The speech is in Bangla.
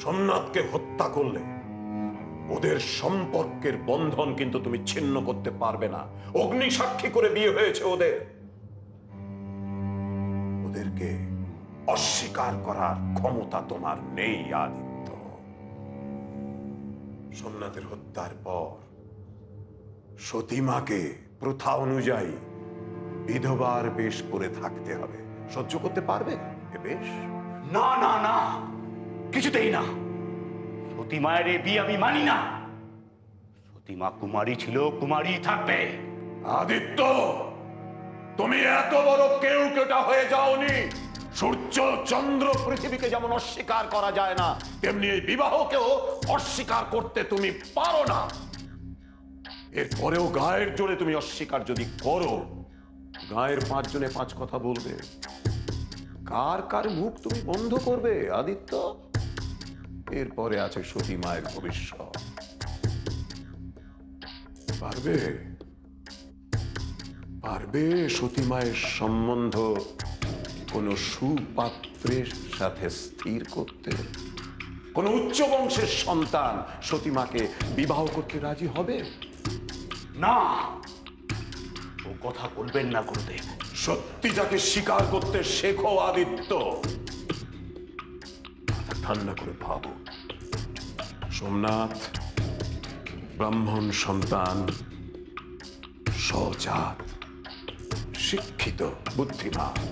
সোমনাথকে হত্যা করলে ওদের সম্পর্কের বন্ধন কিন্তু তুমি ছিন্ন করতে পারবে না। অগ্নি সাক্ষী করে বিয়ে হয়েছে ওদের। ওদেরকে অস্বীকার করার ক্ষমতা তোমার নেই আদিত্য। সোমনাথের হত্যার পর সতীমাকে প্রথা অনুযায়ী বিধবার বেশ করে থাকতে হবে। সহ্য করতে পারবে এ বেশ? না না না, কিছুতেই না। সতীমায়ের এ বিয়ে আমি মানি না। সতীমা কুমারী ছিল, কুমারী থাকবে। আদিত্য, তুমি এত বড় কেউকেটা হয়ে যাওনি। সূর্য চন্দ্র পৃথিবীকে যেমন অস্বীকার করা যায় না, তেমনি এই বিবাহকেও অস্বীকার করতে তুমি পারো না। এরপরেও গায়ের জোরে তুমি অস্বীকার যদি করো, গায়ের 5 জনে 5 কথা বলবে। কার কার মুখ তুমি বন্ধ করবে আদিত্য? এরপরে আছে সতী মায়ের ভবিষ্যৎ। পারবে পারবে সতী মায়ের সম্বন্ধ কোন সুপাত্রের সাথে স্থির করতে? কোন উচ্চ বংশের সন্তান সতীমাকে বিবাহ করতে রাজি হবে? না, ও কথা বলবেন না গুরুদেব। সত্যি যাকে স্বীকার করতে শেখো আদিত্য। মাথা ঠান্ডা করে ভাবো। সোমনাথ ব্রাহ্মণ সন্তান, সজাত, শিক্ষিত, বুদ্ধিমান।